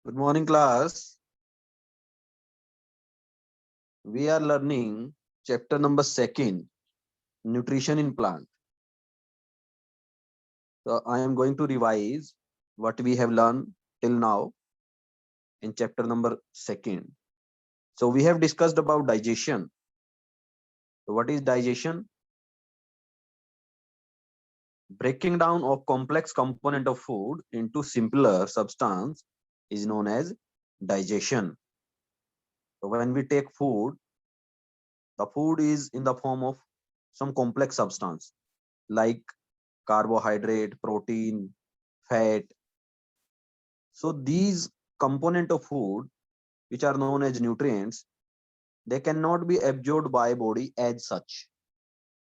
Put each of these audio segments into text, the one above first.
Good morning, class. We are learning chapter number second, nutrition in plant. So I am going to revise what we have learned till now in chapter number second. So we have discussed about digestion. So what is digestion? Breaking down of complex component of food into simpler substance is known as digestion. So when we take food, the food is in the form of some complex substance like carbohydrate, protein, fat. So these component of food, which are known as nutrients, they cannot be absorbed by body as such.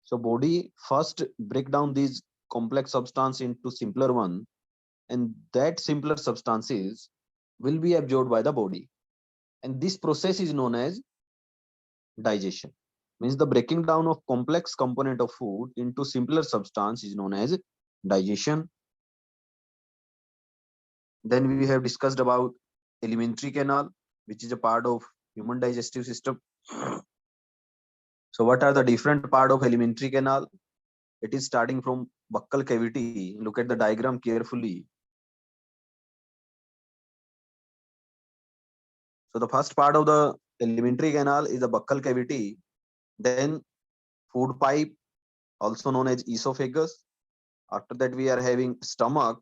So body first break down these complex substance into simpler one, and that simpler substances will be absorbed by the body. And this process is known as digestion. Means the breaking down of complex component of food into simpler substance is known as digestion. Then we have discussed about alimentary canal, which is a part of human digestive system. So what are the different part of alimentary canal? It is starting from buccal cavity. Look at the diagram carefully. So the first part of the alimentary canal is the buccal cavity. Then food pipe, also known as esophagus. After that, we are having stomach,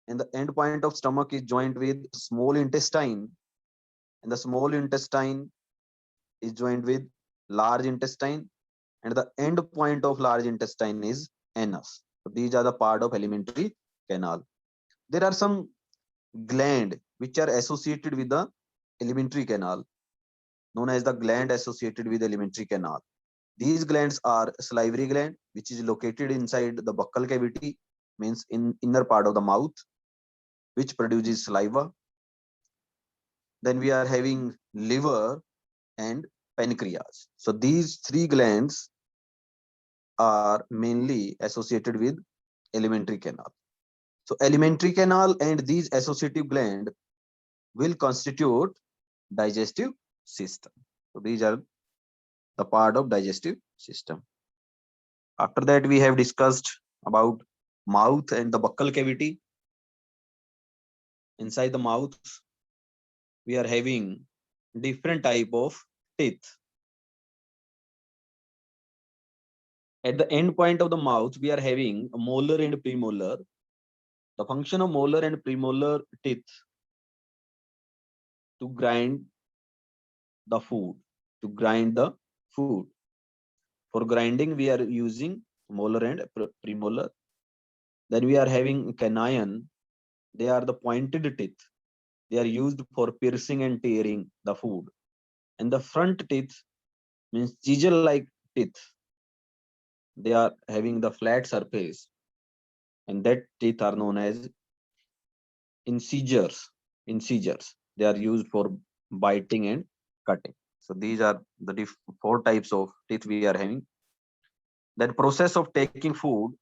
and the end point of stomach is joined with small intestine, and the small intestine is joined with large intestine, and the end point of large intestine is anus. So these are the part of alimentary canal. There are some gland which are associated with the alimentary canal, known as the gland associated with alimentary canal. These glands are salivary gland, which is located inside the buccal cavity, means in inner part of the mouth, which produces saliva. Then we are having liver and pancreas. So these three glands are mainly associated with alimentary canal. So alimentary canal and these associative gland will constitute digestive system. So these are the part of digestive system. After that, we have discussed about mouth and the buccal cavity. Inside the mouth, we are having different type of teeth. At the end point of the mouth, we are having a molar and premolar. The function of molar and premolar teeth to grind the food, to grind the food. For grinding, we are using molar and premolar. Then we are having canine. They are the pointed teeth. They are used for piercing and tearing the food. And the front teeth means chisel-like teeth. They are having the flat surface, and that teeth are known as incisors. Incisors. They are used for biting and cutting. So these are the four types of teeth we are having. That process of taking food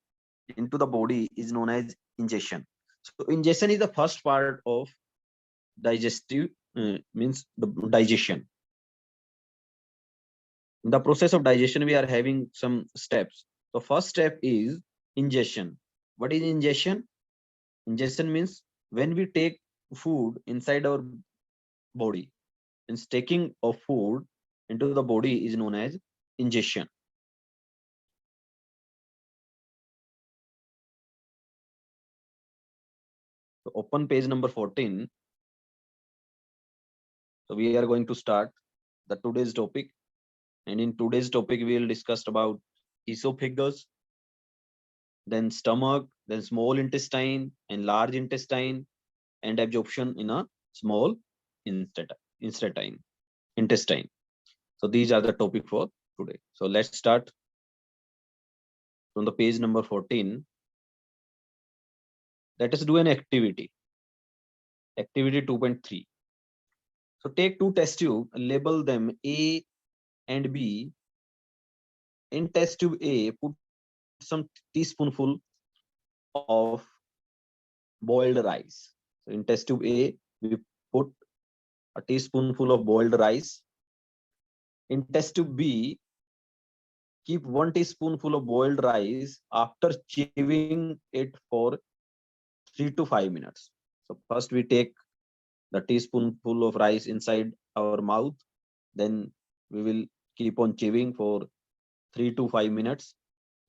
into the body is known as ingestion. So ingestion is the first part of digestive, means the digestion. In the process of digestion, we are having some steps. The first step is ingestion. What is ingestion? Ingestion means when we take food inside our body. Means taking of food into the body is known as ingestion. So open page number 14. So we are going to start the today's topic. And in today's topic, we will discuss about esophagus, then stomach, then small intestine and large intestine, and absorption in a small intestine. Intestine. So these are the topic for today. So let's start from the page number 14. Let us do an activity. Activity 2.3. So take two test tube, label them A and B. In test tube A, put some teaspoonful of boiled rice. So in test tube A, we put a teaspoonful of boiled rice. In test tube B, keep 1 teaspoonful of boiled rice after chewing it for 3 to 5 minutes. So first we take the teaspoonful of rice inside our mouth, then we will keep on chewing for 3 to 5 minutes,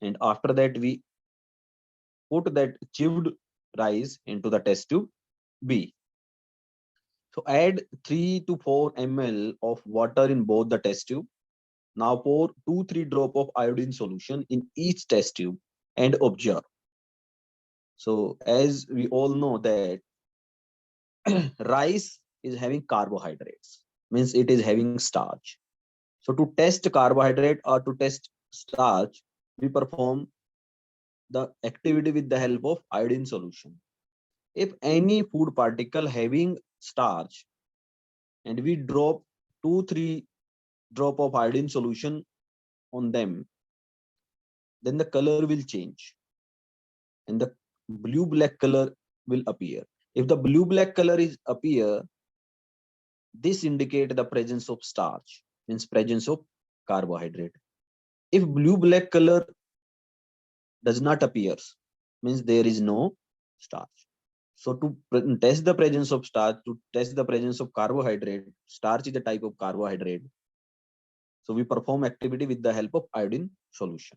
and after that we put that chewed rice into the test tube B. So add 3 to 4 ml of water in both the test tube. Now pour 2-3 drop of iodine solution in each test tube and observe. So as we all know that rice is having carbohydrates, means it is having starch. So to test carbohydrate or to test starch, we perform the activity with the help of iodine solution. If any food particle having starch and we drop 2-3 drop of iodine solution on them, then the color will change and the blue black color will appear. If the blue black color is appear, this indicate the presence of starch, means presence of carbohydrate. If blue black color does not appear, means there is no starch. So to test the presence of starch, to test the presence of carbohydrate, starch is a type of carbohydrate. So we perform activity with the help of iodine solution.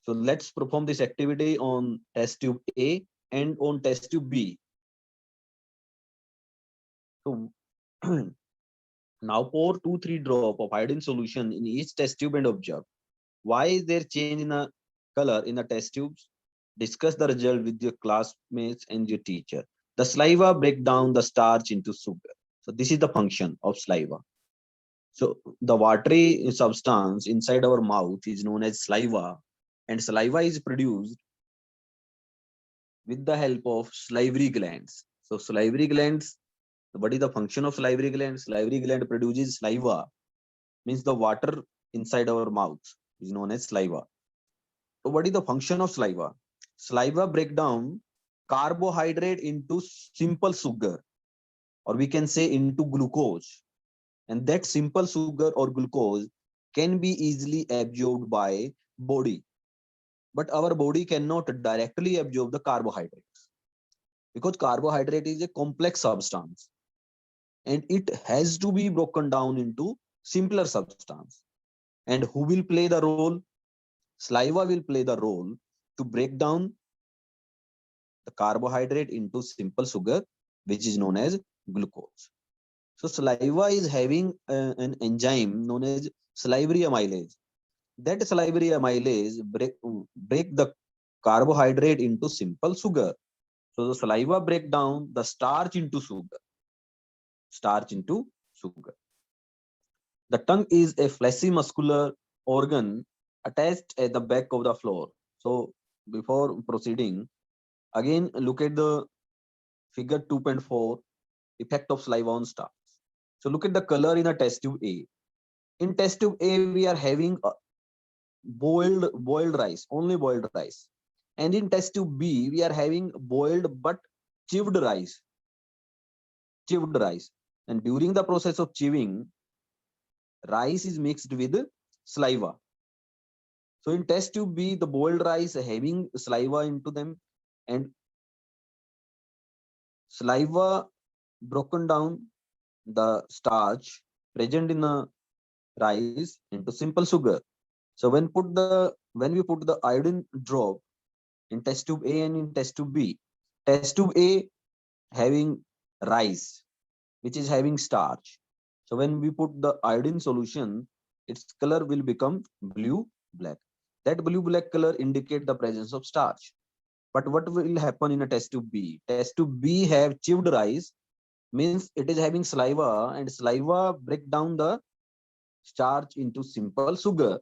So let's perform this activity on test tube A and on test tube B. So now pour 2-3 drop of iodine solution in each test tube and observe. Why is there change in the color in the test tubes? Discuss the result with your classmates and your teacher. The saliva break down the starch into sugar. So this is the function of saliva. So the watery substance inside our mouth is known as saliva, and saliva is produced with the help of salivary glands. So salivary glands, what is the function of salivary gland? Salivary gland produces saliva, means the water inside our mouth is known as saliva. So what is the function of saliva? Saliva break down carbohydrate into simple sugar, or we can say into glucose. And that simple sugar or glucose can be easily absorbed by body. But our body cannot directly absorb the carbohydrates because carbohydrate is a complex substance and it has to be broken down into simpler substance. And who will play the role? Saliva will play the role to break down the carbohydrate into simple sugar, which is known as glucose. So saliva is having an enzyme known as salivary amylase. That salivary amylase break the carbohydrate into simple sugar. So the saliva break down the starch into sugar. Starch into sugar. The tongue is a fleshy muscular organ attached at the back of the floor. So before proceeding, again look at the figure 2.4, effect of saliva on starch. So look at the color in a test tube A. In test tube A, we are having boiled rice, only boiled rice. And in test tube B, we are having boiled but chewed rice. Chewed rice. And during the process of chewing, rice is mixed with saliva. So in test tube B, the boiled rice having saliva into them, and saliva broken down the starch present in the rice into simple sugar. So when we put the iodine drop in test tube A and in test tube B, test tube A having rice, which is having starch. So when we put the iodine solution, its color will become blue black. That blue black color indicate the presence of starch. But what will happen in a test tube B? Test tube B have chewed rice, means it is having saliva, and saliva break down the starch into simple sugar.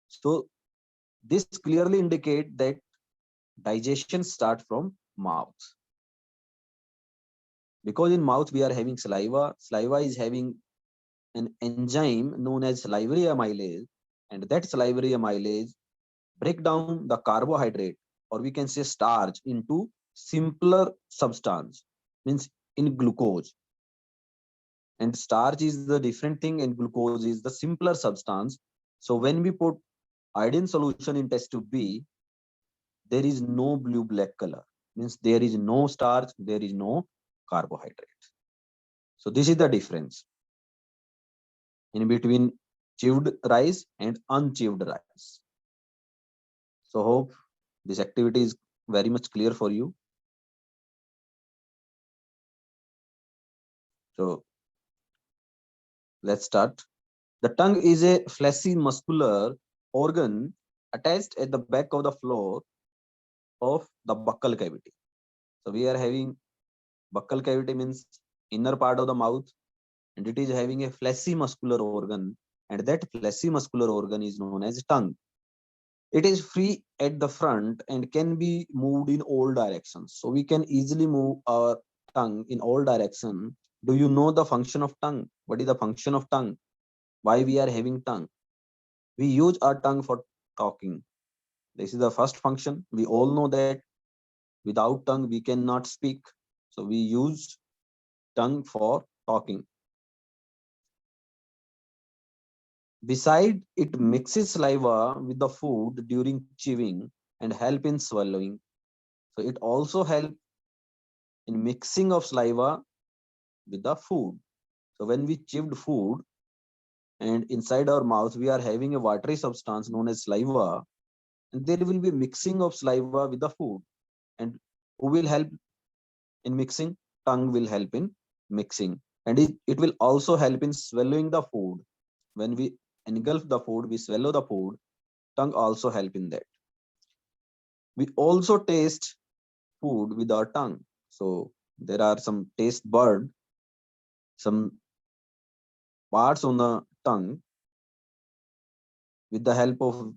So this clearly indicate that digestion start from mouth. Because in mouth we are having saliva. Saliva is having an enzyme known as salivary amylase, and that salivary amylase break down the carbohydrate, or we can say starch, into simpler substance, means in glucose, and starch is the different thing and glucose is the simpler substance. So when we put iodine solution in test tube B, there is no blue black color, means there is no starch, there is no carbohydrate. So this is the difference in between chewed rice and unchewed rice. So hope this activity is very much clear for you. So let's start. The tongue is a fleshy muscular organ attached at the back of the floor of the buccal cavity. So we are having buccal cavity means inner part of the mouth, and it is having a fleshy muscular organ, and that fleshy muscular organ is known as tongue. It is free at the front and can be moved in all directions. So we can easily move our tongue in all directions. Do you know the function of tongue? What is the function of tongue? Why we are having tongue? We use our tongue for talking. This is the first function. We all know that without tongue we cannot speak. So we use tongue for talking. Beside, it mixes saliva with the food during chewing and help in swallowing. So it also help in mixing of saliva with the food. So when we chewed food and inside our mouth we are having a watery substance known as saliva, and there will be mixing of saliva with the food. And who will help in mixing? Tongue will help in mixing, and it will also help in swallowing the food. When we engulf the food, we swallow the food. Tongue also help in that. We also taste food with our tongue. So there are some taste bud, some parts on the tongue. With the help of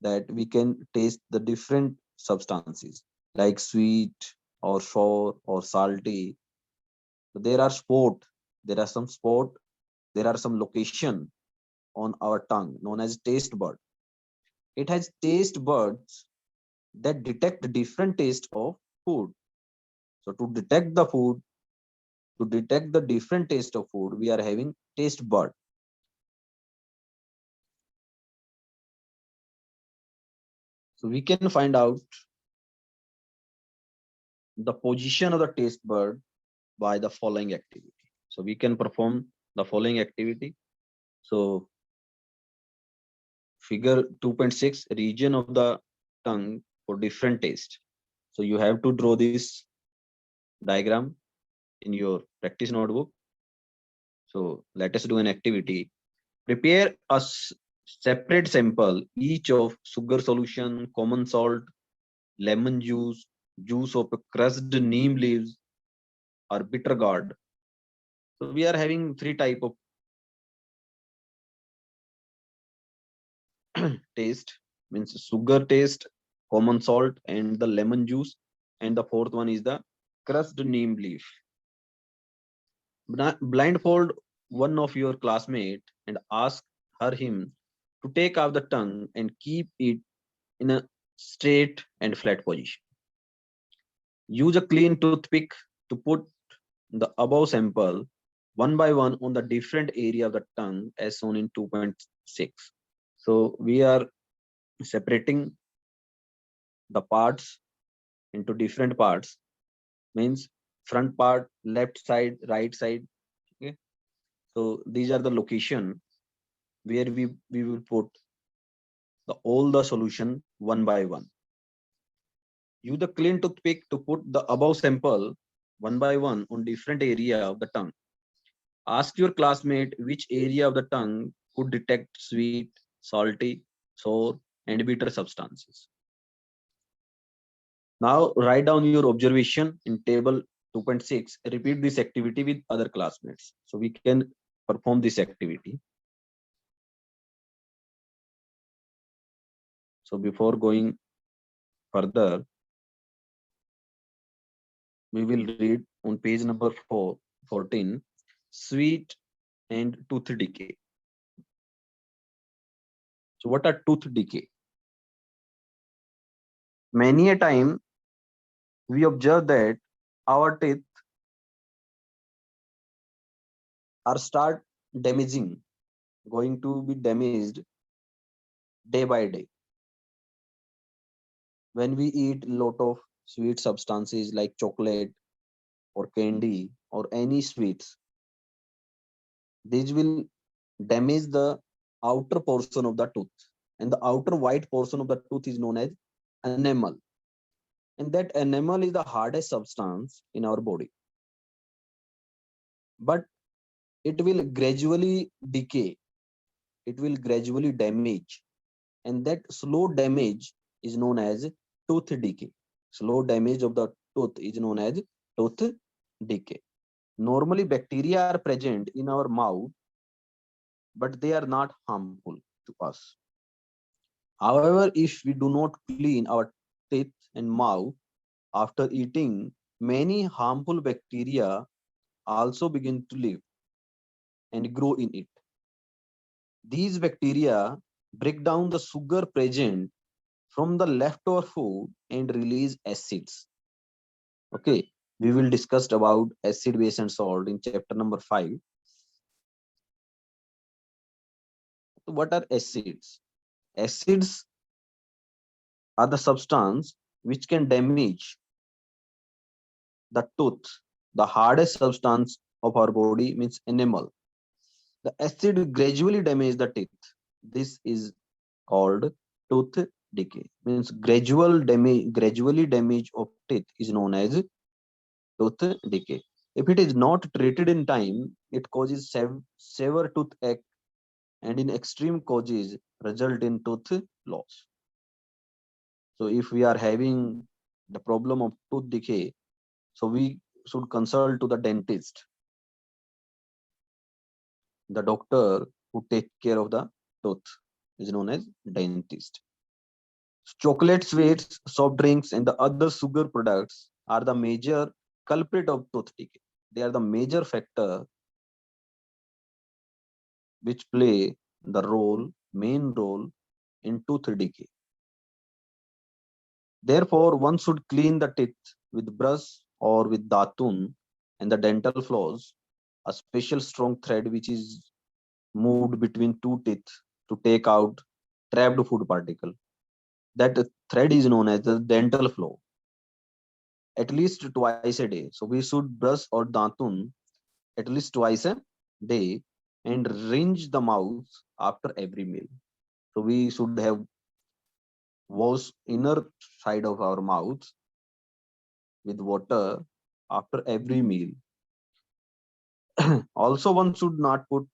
that, we can taste the different substances like sweet or sour or salty. There are spot, there are some spot, there are some location on our tongue known as taste bud. It has taste buds that detect different taste of food. So to detect the food, to detect the different taste of food, we are having taste bud. So we can find out the position of the taste bud by the following activity. So we can perform the following activity. So figure 2.6, region of the tongue for different taste. So you have to draw this diagram in your practice notebook. So let us do an activity. Prepare a separate sample, each of sugar solution, common salt, lemon juice, juice of crushed neem leaves, or bitter gourd. So we are having three type of taste, means sugar taste, common salt, and the lemon juice, and the fourth one is the crushed neem leaf. Blindfold one of your classmate and ask him to take out the tongue and keep it in a straight and flat position. Use a clean toothpick to put the above sample one by one on the different area of the tongue as shown in 2.6. So we are separating the parts into different parts, means front part, left side, right side. Okay. So these are the location where we will put all the solution one by one. Use the clean toothpick to put the above sample one by one on different area of the tongue. Ask your classmate which area of the tongue could detect sweet, salty, sour, and bitter substances. Now write down your observation in table 2.6. Repeat this activity with other classmates. So we can perform this activity. So before going further, we will read on page number 14, sweet and tooth decay. So what are tooth decay? Many a time we observe that our teeth are start damaging, going to be damaged day by day. When we eat a lot of sweet substances like chocolate or candy or any sweets, these will damage the outer portion of the tooth. And the outer white portion of the tooth is known as enamel. And that enamel is the hardest substance in our body. But it will gradually decay, it will gradually damage. And that slow damage is known as tooth decay. Slow damage of the tooth is known as tooth decay. Normally, bacteria are present in our mouth, but they are not harmful to us. However, if we do not clean our teeth and mouth after eating, many harmful bacteria also begin to live and grow in it. These bacteria break down the sugar present from the leftover food and release acids. Okay, we will discuss about acid, base, and salt in chapter number 5. What are acids? Acids are the substance which can damage the tooth. The hardest substance of our body means enamel. The acid gradually damage the teeth. This is called tooth decay. Means gradually damage of teeth is known as tooth decay. If it is not treated in time, it causes severe toothache and in extreme causes result in tooth loss. So if we are having the problem of tooth decay, so we should consult to the dentist, the doctor who take care of the tooth is known as dentist. Chocolate, sweets, soft drinks, and the other sugar products are the major culprit of tooth decay. They are the major factor which play the main role in tooth decay. Therefore, one should clean the teeth with brush or with datun and the dental floss, a special strong thread which is moved between two teeth to take out trapped food particle. That thread is known as the dental floss at least twice a day. So we should brush or datun at least twice a day and rinse the mouth after every meal. So we should have wash inner side of our mouth with water after every meal. Also, one should not put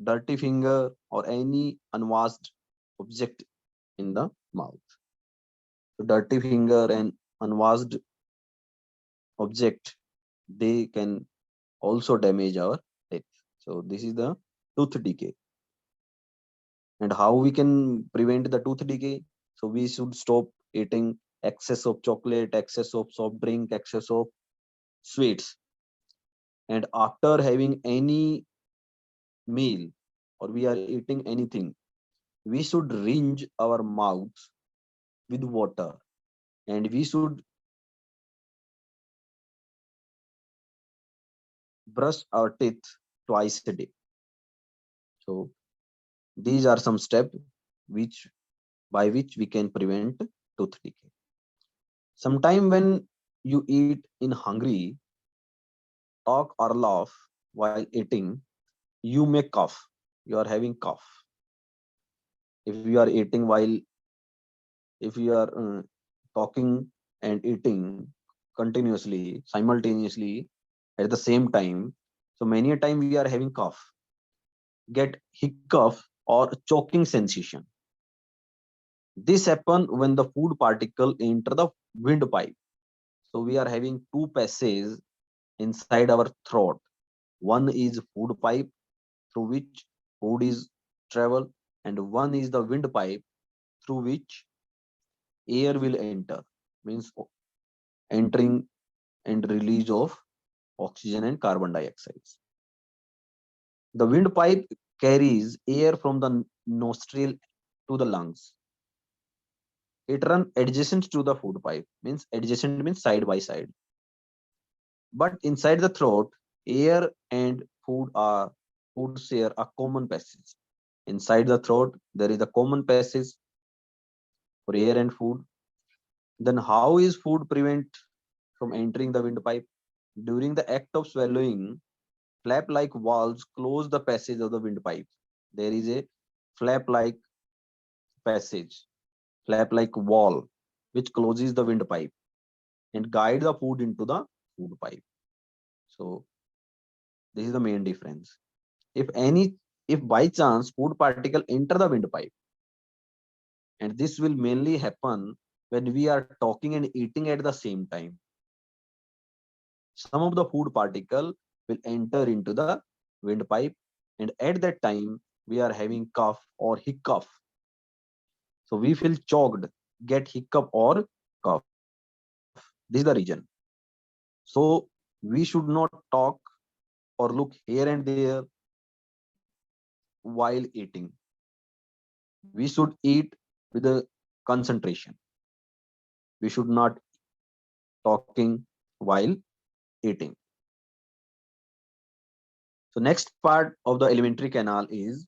dirty finger or any unwashed object in the mouth. So dirty finger and unwashed object, they can also damage our teeth. So this is the tooth decay. And how we can prevent the tooth decay? So we should stop eating excess of chocolate, excess of soft drink, excess of sweets. And after having any meal or we are eating anything, we should rinse our mouths with water and we should brush our teeth twice a day. So these are some steps which by which we can prevent tooth decay. Sometime when you eat in hungry, talk or laugh while eating, you may cough. You are having cough. If you are eating while, if you are talking and eating continuously, simultaneously at the same time, so many a time we are having cough, get hiccup or choking sensation. This happen when the food particle enter the windpipe. So we are having two passages inside our throat. One is food pipe through which food is travel, and one is the windpipe through which air will enter. Means entering and release of oxygen and carbon dioxide. The windpipe carries air from the nostril to the lungs. it run adjacent to the food pipe. Means adjacent means side by side. But inside the throat, air and food share a common passage. Inside the throat, there is a common passage for air and food. Then how is food prevent from entering the windpipe? During the act of swallowing, flap-like valves close the passage of the windpipe. There is a flap-like passage, flap-like wall, which closes the windpipe and guide the food into the food pipe. So this is the main difference. If by chance food particle enter the windpipe, and this will mainly happen when we are talking and eating at the same time, some of the food particle will enter into the windpipe, and at that time we are having cough or hiccup. So we feel choked, get hiccup or cough. This is the reason. So we should not talk or look here and there while eating. We should eat with a concentration. We should not talking while eating. So next part of the alimentary canal is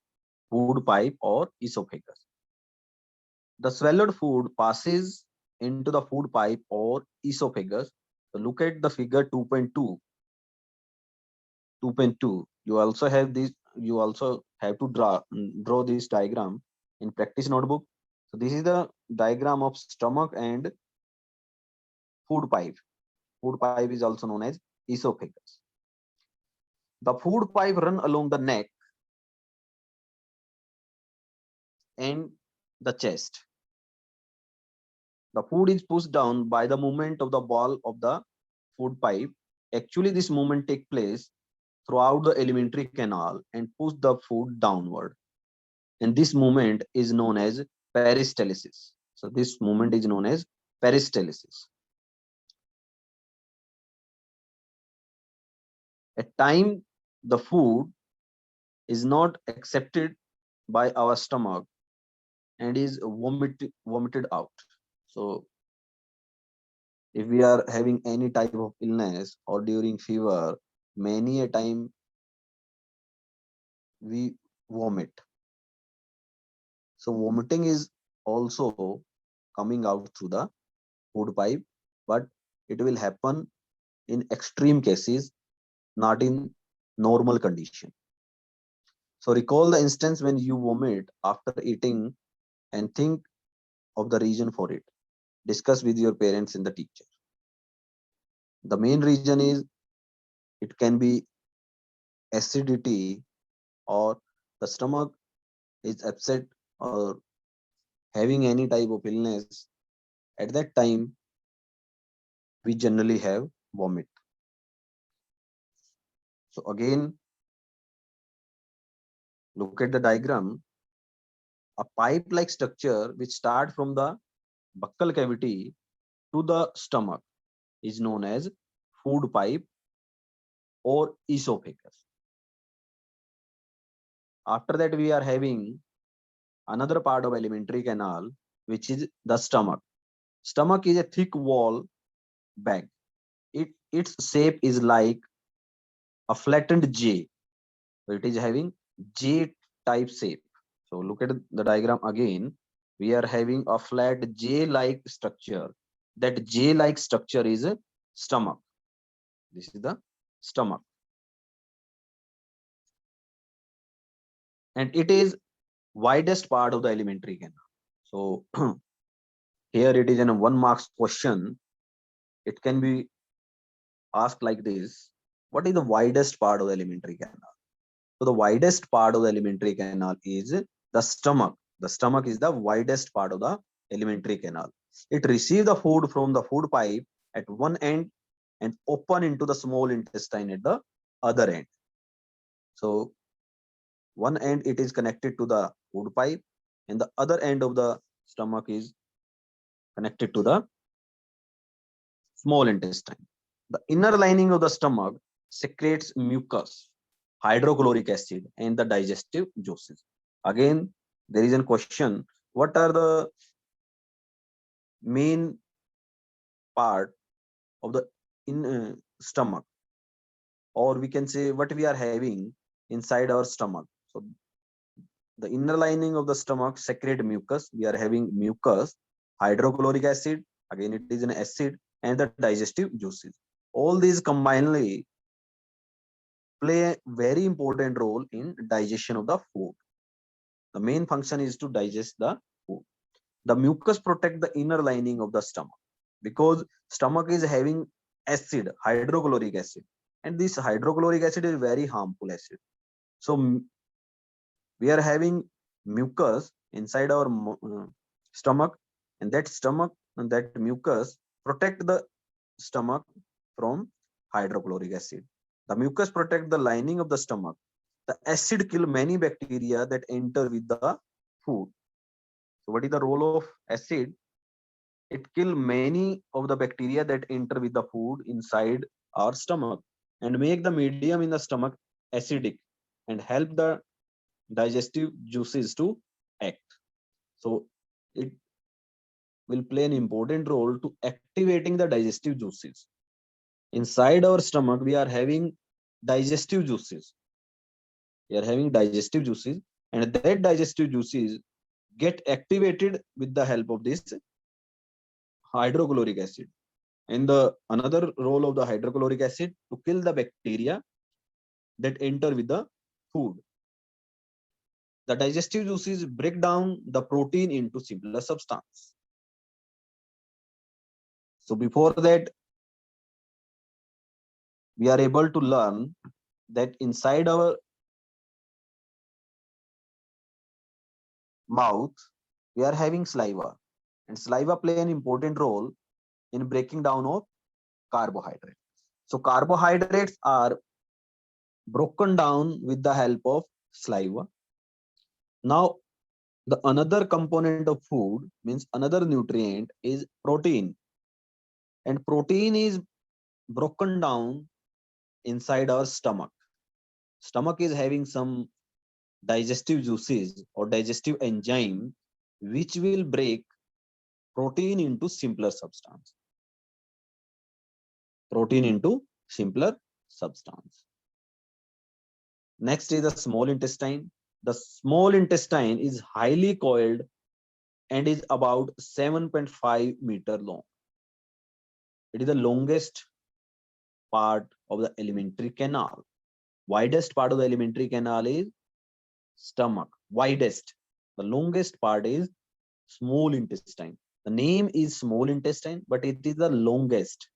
food pipe or esophagus. The swallowed food passes into the food pipe or esophagus. So look at the figure 2.2. 2.2. You also have to draw this diagram in practice notebook. So this is the diagram of stomach and food pipe. Food pipe is also known as esophagus. The food pipe run along the neck and the chest. The food is pushed down by the movement of the ball of the food pipe. Actually, this movement takes place throughout the alimentary canal and push the food downward. And this movement is known as peristalsis. So this movement is known as peristalsis. At time the food is not accepted by our stomach and is vomited out. So if we are having any type of illness or during fever, many a time we vomit. So vomiting is also coming out through the food pipe, but it will happen in extreme cases, not in normal condition. So recall the instance when you vomit after eating and think of the reason for it. Discuss with your parents and the teacher. The main reason is it can be acidity or the stomach is upset or having any type of illness. At that time, we generally have vomit. So again, look at the diagram. A pipe-like structure which start from the buccal cavity to the stomach is known as food pipe or esophagus. After that, we are having another part of alimentary canal, which is the stomach. Stomach is a thick wall bag. Its shape is like a flattened J. So it is having J type shape. So look at the diagram again. We are having a flat J-like structure. That J-like structure is a stomach. This is the stomach. And it is widest part of the alimentary canal. So here it is in a 1 marks question. It can be asked like this. What is the widest part of the alimentary canal? So the widest part of the alimentary canal is the stomach. The stomach is the widest part of the alimentary canal. It receives the food from the food pipe at one end and open into the small intestine at the other end. So one end it is connected to the food pipe and the other end of the stomach is connected to the small intestine. The inner lining of the stomach secretes mucus, hydrochloric acid, and the digestive juices. Again, there is a question: what are the main part of the in stomach, or we can say what we are having inside our stomach. So the inner lining of the stomach secrete mucus. We are having mucus, hydrochloric acid, again it is an acid, and the digestive juices. All these combinedly play a very important role in digestion of the food. The main function is to digest the food. The mucus protect the inner lining of the stomach because stomach is having acid, hydrochloric acid, and this hydrochloric acid is very harmful acid. So we are having mucus inside our stomach, and that stomach and that mucus protect the stomach from hydrochloric acid. The mucus protect the lining of the stomach. The acid kill many bacteria that enter with the food. So what is the role of acid? It kill many of the bacteria that enter with the food inside our stomach and make the medium in the stomach acidic and help the digestive juices to act. So it will play an important role to activating the digestive juices. Inside our stomach, we are having digestive juices. We are having digestive juices, and that digestive juices get activated with the help of this hydrochloric acid. And the another role of the hydrochloric acid to kill the bacteria that enter with the food. The digestive juices break down the protein into simpler substance. So before that, we are able to learn that inside our mouth, we are having saliva, and saliva play an important role in breaking down of carbohydrates. So carbohydrates are broken down with the help of saliva. Now, the another component of food means another nutrient is protein, and protein is broken down inside our stomach. Stomach is having some digestive juices or digestive enzyme which will break protein into simpler substance. Protein into simpler substance. Next is the small intestine. The small intestine is highly coiled and is about 7.5 meter long. It is the longest part of the alimentary canal. Widest part of the alimentary canal is stomach. Widest. The longest part is small intestine. The name is small intestine, but it is the longest.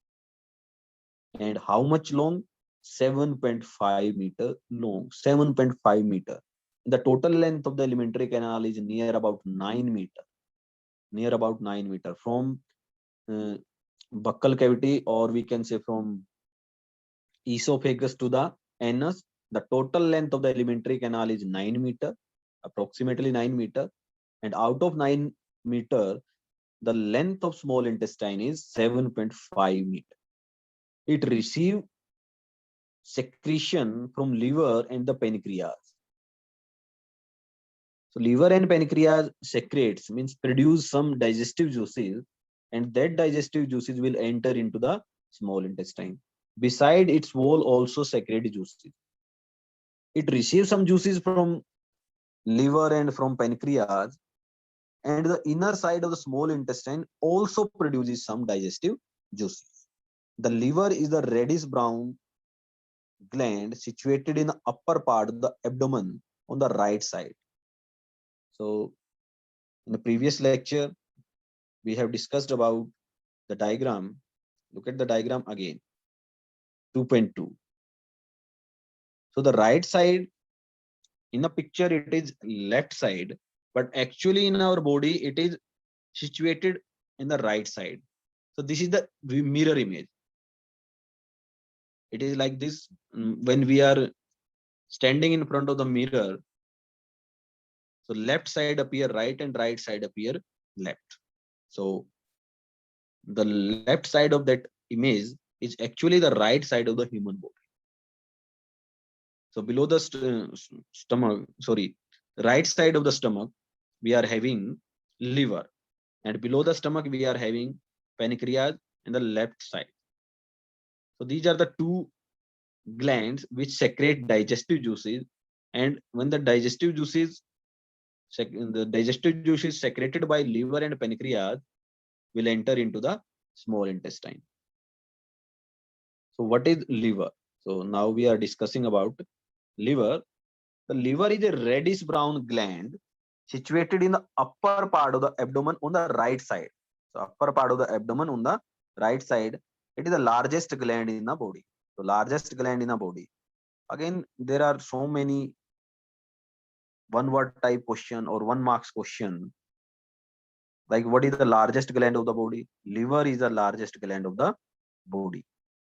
And how much long? 7.5 meter long. 7.5 meter. The total length of the alimentary canal is near about 9 meter. Near about 9 meter from buccal cavity, or we can say from esophagus to the anus. The total length of the alimentary canal is 9 meter, approximately 9 meter. And out of 9 meter, the length of small intestine is 7.5 meter. It receives secretion from liver and the pancreas. So liver and pancreas secretes, means produce some digestive juices, and that digestive juices will enter into the small intestine. Beside its wall also secrete juices. It receives some juices from liver and from pancreas, and the inner side of the small intestine also produces some digestive juices. The liver is the reddish brown gland situated in the upper part of the abdomen on the right side. So in the previous lecture, we have discussed about the diagram. Look at the diagram again. 2.2. So the right side in the picture, it is left side, but actually in our body, it is situated in the right side. So this is the mirror image. It is like this. When we are standing in front of the mirror, so left side appear right and right side appear left. So the left side of that image is actually the right side of the human body. So below the stomach, sorry, right side of the stomach, we are having liver. and below the stomach we are having pancreas in the left side. So these are the two glands which secrete digestive juices, and when the digestive juices secreted by liver and pancreas will enter into the small intestine. So what is liver? So now we are discussing about liver. The liver is a reddish brown gland situated in the upper part of the abdomen on the right side. So upper part of the abdomen on the right side, it is the largest gland in the body. So largest gland in the body. Again, there are so many one word type question or one marks question. Like, what is the largest gland of the body? Liver is the largest gland of the body.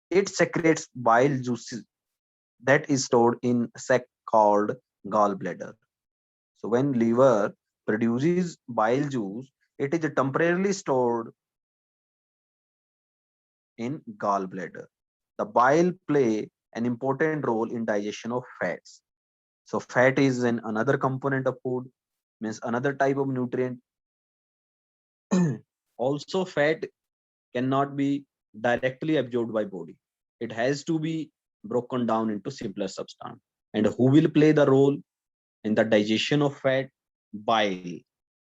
It secretes bile juices that is stored in sac called gallbladder. So when liver produces bile juice, it is temporarily stored in gallbladder. The bile play an important role in digestion of fats. So fat is another component of food, means another type of nutrient. Also, fat cannot be directly absorbed by body. It has to be broken down into simpler substance. And who will play the role in the digestion of fat? Bile.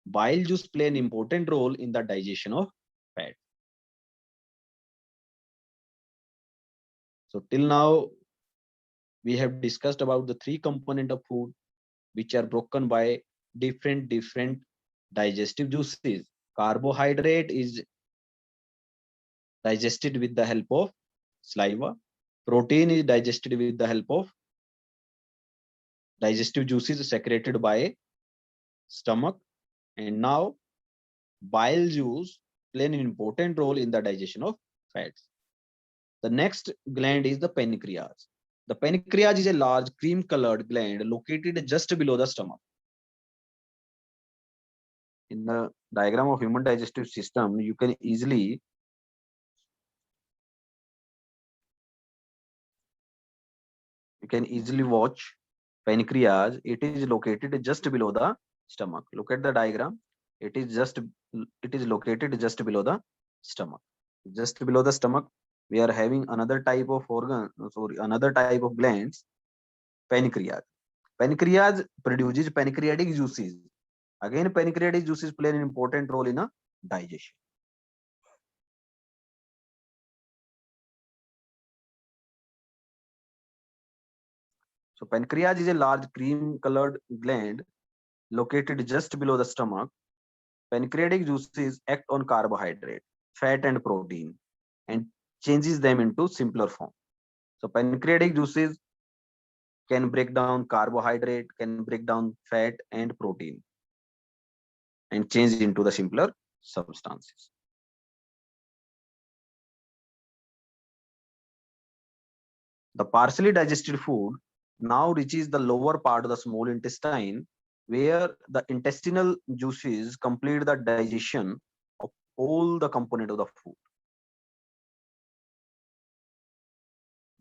Bile juice play an important role in the digestion of fat. So till now, we have discussed about the three component of food which are broken by different digestive juices. Carbohydrate is digested with the help of saliva. Protein is digested with the help of digestive juices secreted by stomach. And now bile juice play an important role in the digestion of fats. The next gland is the pancreas. The pancreas is a large cream colored gland located just below the stomach. In the diagram of human digestive system, you can easily watch pancreas. It is located just below the stomach. Look at the diagram. It is located just below the stomach. Just below the stomach, we are having another type of another type of glands, pancreas. Pancreas produces pancreatic juices. Again, pancreatic juices play an important role in a digestion. So pancreas is a large cream colored gland located just below the stomach. Pancreatic juices act on carbohydrate, fat and protein and changes them into simpler form. So pancreatic juices can break down carbohydrate, can break down fat and protein and change into the simpler substances. The partially digested food now reaches the lower part of the small intestine, where the intestinal juices complete the digestion of all the component of the food.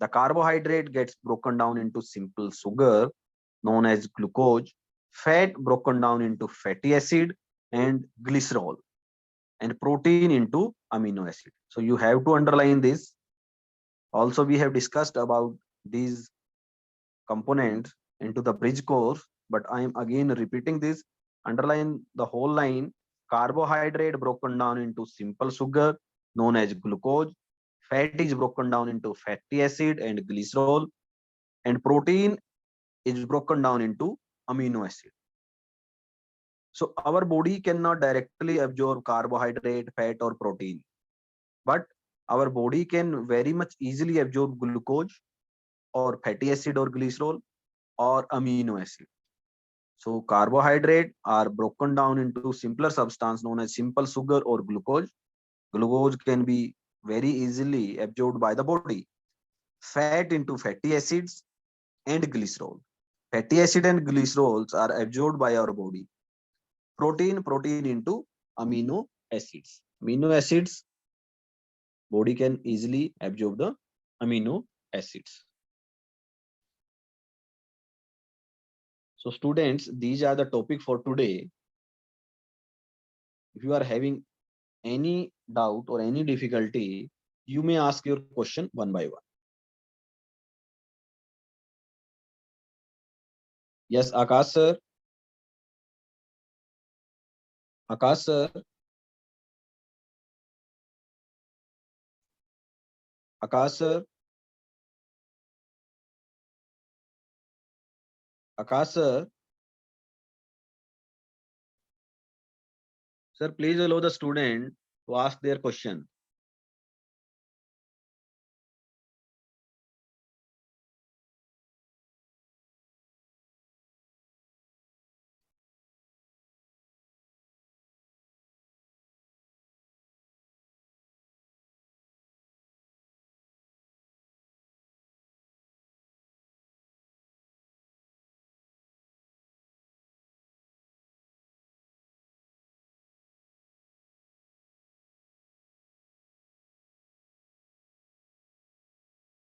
The carbohydrate gets broken down into simple sugar known as glucose, fat broken down into fatty acid and glycerol, and protein into amino acid. So you have to underline this. Also, we have discussed about these components into the bridge course, but I am again repeating this. Underline the whole line. Carbohydrate broken down into simple sugar known as glucose, fat is broken down into fatty acid and glycerol, and protein is broken down into amino acid. So our body cannot directly absorb carbohydrate, fat or protein, but our body can very much easily absorb glucose or fatty acid or glycerol or amino acid. So carbohydrate are broken down into simpler substance known as simple sugar or glucose. Glucose can be very easily absorbed by the body. Fat into fatty acids and glycerol. Fatty acid and glycerols are absorbed by our body. Protein into amino acids. Amino acids, body can easily absorb the amino acids. So students, these are the topic for today. If you are having any doubt or any difficulty, you may ask your question one by one. Yes, Akash sir. Akash sir. Akash sir. Akash sir. Sir, please allow the student to ask their question.